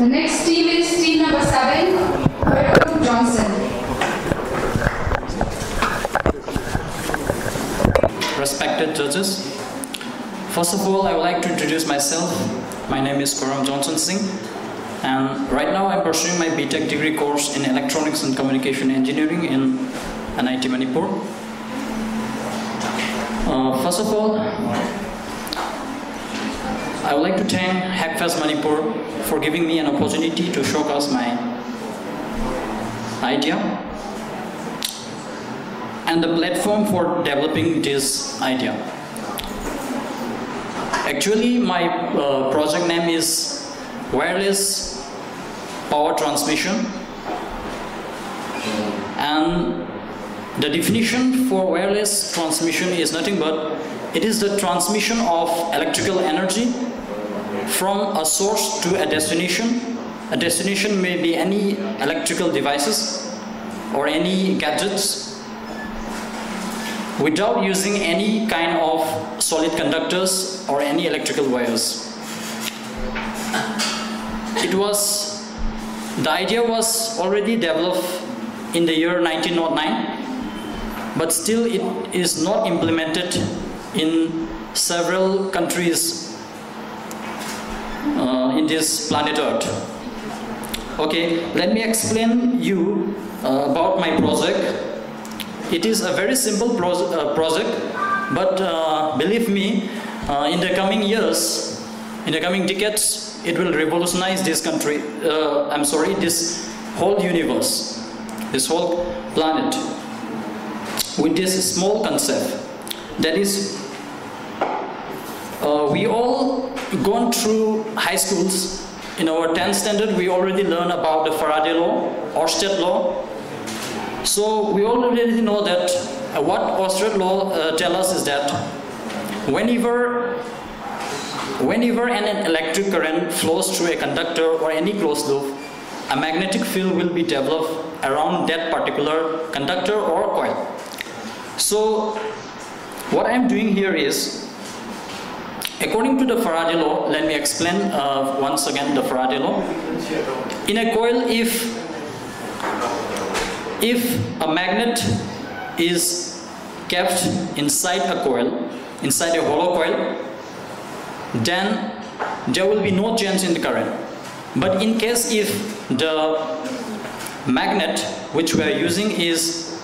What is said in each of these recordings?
The next team is team number 7, Coram Johnson. Respected judges, first of all, I would like to introduce myself. My name is Coram Johnson Singh, and right now I'm pursuing my BTech degree course in Electronics and Communication Engineering in NIT Manipur. First of all, I would like to thank Hackfest Manipur for giving me an opportunity to showcase my idea and the platform for developing this idea. Actually, my project name is Wireless Power Transmission, and the definition for wireless transmission is nothing but it is the transmission of electrical energy from a source to a destination. A destination may be any electrical devices or any gadgets without using any kind of solid conductors or any electrical wires. The idea was already developed in the year 1909, but still it is not implemented in several countries in this planet Earth. Okay, let me explain you about my project. It is a very simple project, but believe me, in the coming years, in the coming decades, it will revolutionize this country, this whole universe, this whole planet, with this small concept. That is, we all gone through high schools. In our 10th standard, we already learn about the Faraday law, Oersted law. So we already know that what Oersted law tells us is that whenever an electric current flows through a conductor or any closed loop, a magnetic field will be developed around that particular conductor or coil. So what I'm doing here is, according to the Faraday law, let me explain once again the Faraday law. In a coil, if a magnet is kept inside a coil, inside a hollow coil, then there will be no change in the current. But in case if the magnet which we are using is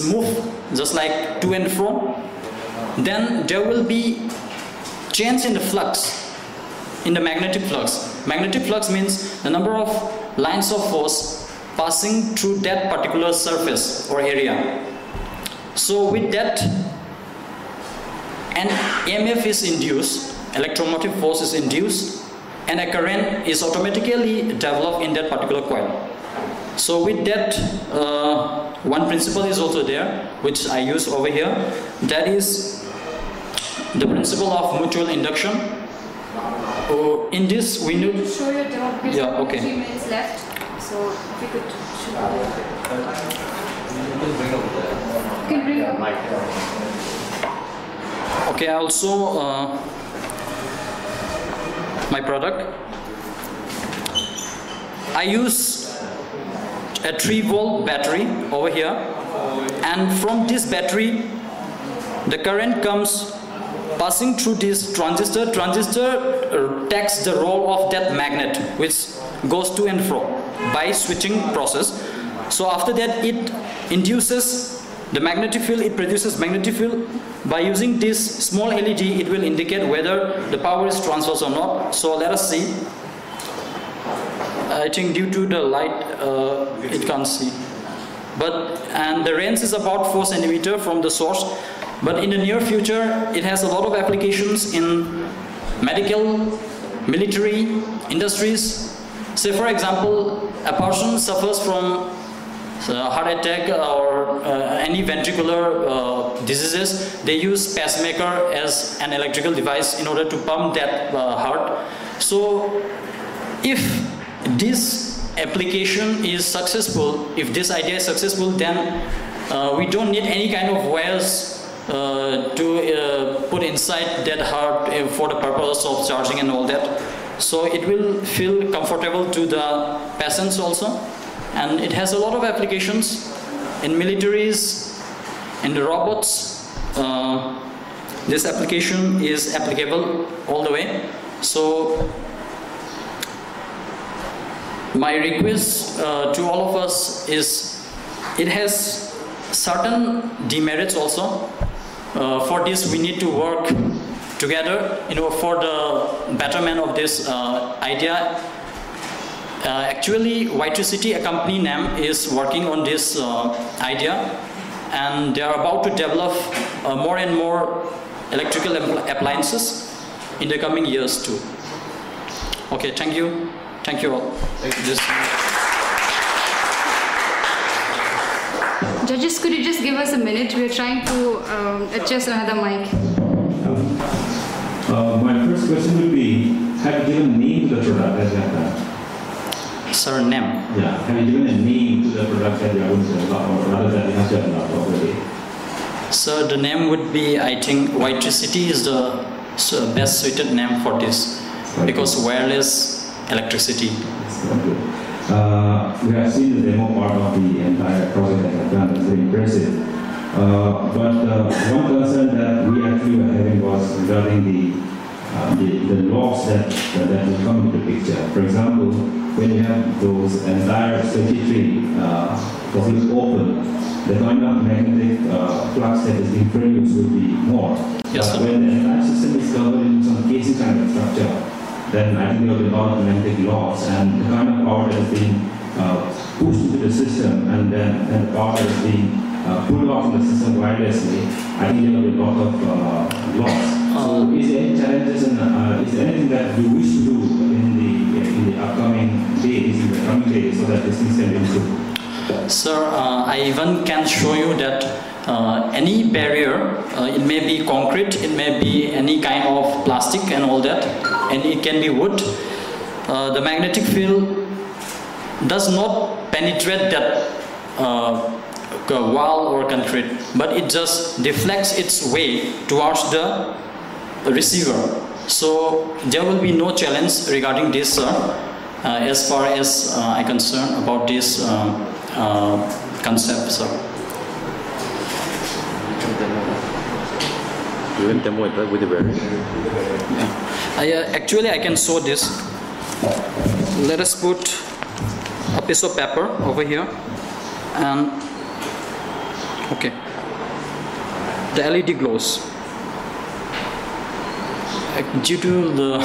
moved just like to and fro, then there will be change in the flux, in the magnetic flux. Magnetic flux means the number of lines of force passing through that particular surface or area. So with that, an EMF is induced, electromotive force is induced, and a current is automatically developed in that particular coil. So with that, one principle is also there, which I use over here. That is the principle of mutual induction. In this, we need to show your demo. Yeah, okay. 3 minutes left. So if you could show you can bring up. Okay, also my product. I use a 3-volt battery over here, and from this battery the current comes passing through this transistor. Transistor takes the role of that magnet which goes to and fro by switching process. So after that it induces the magnetic field, it produces magnetic field. By using this small LED, it will indicate whether the power is transferred or not. So let us see. I think due to the light, it can't see. And the range is about 4 cm from the source. But in the near future, it has a lot of applications in medical, military, industries. Say for example, a person suffers from heart attack or any ventricular diseases. They use pacemaker as an electrical device in order to pump that heart. So if this application is successful, if this idea is successful, then we don't need any kind of wires to put inside that heart for the purpose of charging and all that. so it will feel comfortable to the patients also, and it has a lot of applications in militaries, in the robots. This application is applicable all the way. So my request to all of us is, it has certain demerits also. For this we need to work together, for the betterment of this idea. Actually, Y2City, a company name, is working on this idea, and they are about to develop more and more electrical appliances in the coming years too. Okay, thank you. Thank you all. Thank you. Judges, could you just give us a minute? We're trying to adjust another mic. My first question would be, have you given a name to the product that you have done? Sir, name? Yeah, have you given a name to the product that you are going to develop, or rather that you have developed already? So the name would be, I think Y2City is the best suited name for this, because wireless electricity. We have seen the demo part of the entire project that you have done. It's very impressive. But one concern that we actually were having was regarding the loss that will come into the picture. For example, when you have those entire circuitry completely open, the kind of magnetic flux that is being produced will be more. Yes, but when the entire system is covered in some casing kind of structure, then I think there will be a lot of magnetic loss, and the kind of power that is being pushed into the system, and then the power that is being pulled off from the system wirelessly, I think there will be a lot of loss. So is there any challenges, and is there anything that you wish to do in the upcoming days, so that this thing can be improved? Sir, I even can show you that any barrier, it may be concrete, it may be any kind of plastic and all that, and it can be wood. The magnetic field does not penetrate that wall or concrete, but it just deflects its way towards the receiver. So there will be no challenge regarding this, sir, as far as I concern about this concept, sir. You can demo it with the battery? Yeah. Actually, I can show this. Let us put a piece of paper over here, and okay, the LED glows. Due to the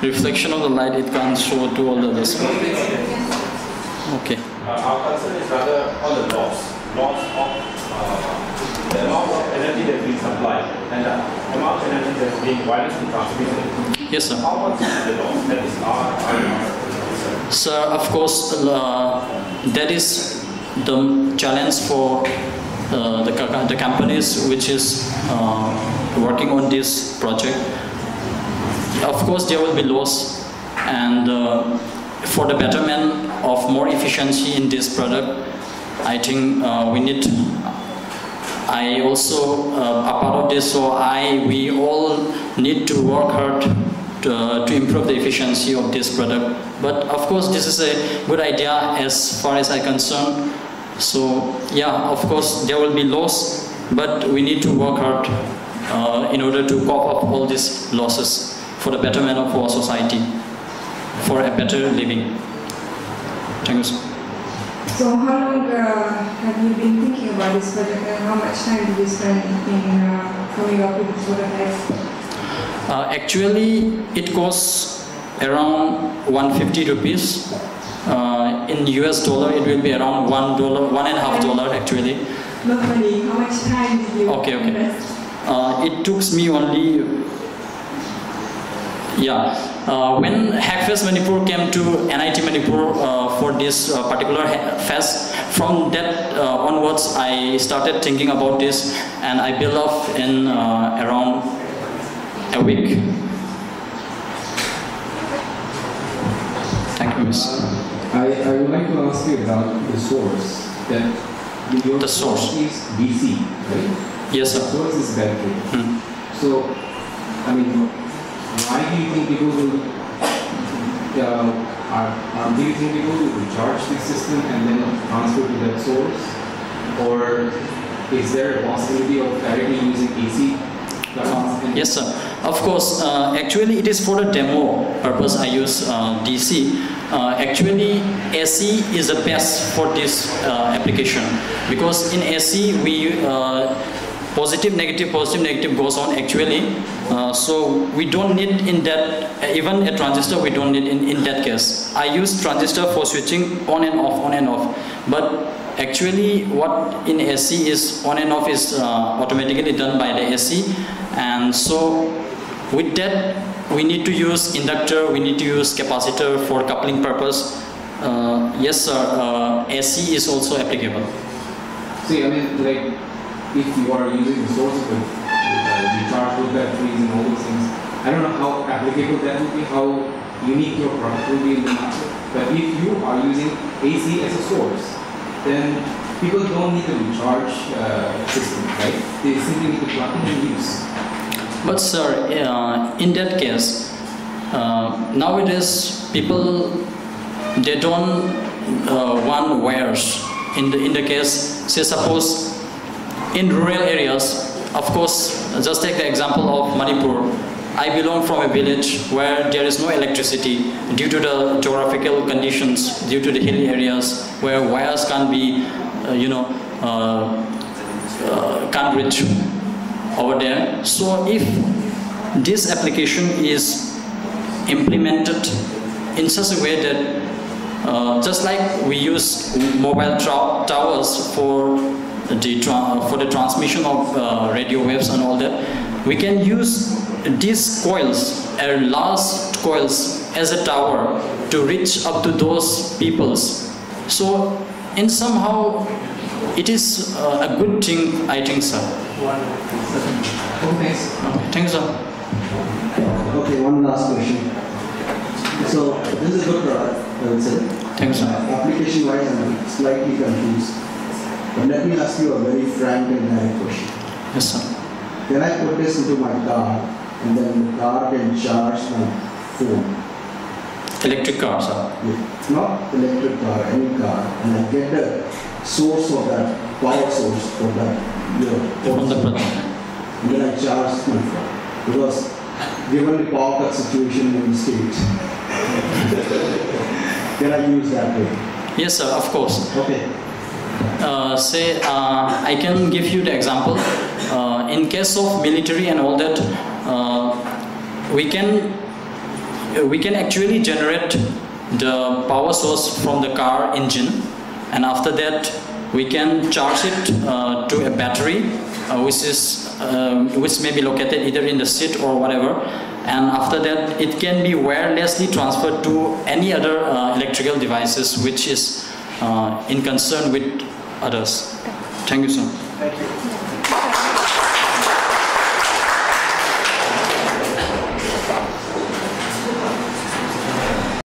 reflection of the light, it can't show to all the others. Okay. Our concern is rather on the loss of the amount of energy that is being supplied and the amount of energy that is being wirelessly transmitted. Yes, sir. How much is the loss? That is our concern. Sir, of course, that is the challenge for the companies which is working on this project. Of course, there will be loss, and for the betterment of more efficiency in this product, I think I also are part of this, so we all need to work hard to improve the efficiency of this product. But of course, this is a good idea as far as I'm concerned. So yeah, of course there will be loss, but we need to work hard in order to cope up all these losses for the betterment of our society, for a better living. Thank you, sir. So how long have you been thinking about this project, and how much time did you spend in coming up with this prototype? Actually, it costs around 150 rupees. In US dollar, it will be around $1, $1.50 actually. Not money, how much time did you invest? It took me only, when Hackfest Manipur came to NIT Manipur for this particular fest, from that onwards I started thinking about this, and I built up in around a week. Thank you, Miss. I would like to ask you about the source. The source is DC, right? Yes, sir. The source is battery. So, I mean, why do you think people will do you think people will charge this system and then transfer to that source? Or is there a possibility of directly using AC? Yes, sir. Of course, actually it is for the demo purpose I use DC. Actually, AC is the best for this application, because in AC we positive negative goes on actually. So we don't need in that, even a transistor we don't need in that case. I use transistor for switching on and off, but actually what in AC is on and off is automatically done by the AC. And so with that we need to use inductor, we need to use capacitor for coupling purpose. Yes sir, AC is also applicable. See, I mean, like, if you are using the source of the rechargeable batteries and all those things, I don't know how applicable that would be, how unique your product will be in the market. But if you are using AC as a source, then people don't need a recharge system, right? They simply need to plug in and use. But sir, in that case, nowadays people, they don't want wires. In the case, say suppose in rural areas, of course, just take the example of Manipur. I belong from a village where there is no electricity due to the geographical conditions, due to the hilly areas where wires can't be, can't reach over there. So if this application is implemented in such a way that just like we use mobile towers for the transmission of radio waves and all that, we can use these coils, large coils, as a tower to reach up to those peoples. So in somehow it is a good thing, I think, sir. Okay, thanks, sir. Okay, one last question. So this is a good product, I would say. Thanks, sir. Application-wise, I'm slightly confused. But let me ask you a very frank and direct question. Yes, sir. Can I put this into my car and then the car can charge my phone? Electric car, sir. Yeah. Not electric car, any car, and I get the source of that, power source for that. From the product. And then I charge my phone. Because given the power cut situation in the state, can I use that way? Yes, sir, of course. Okay. Say, I can give you the example. In case of military and all that, we can actually generate the power source from the car engine, and after that we can charge it to a battery, which may be located either in the seat or whatever, and after that it can be wirelessly transferred to any other electrical devices which is in concern with others. Thank you, sir. Thank you.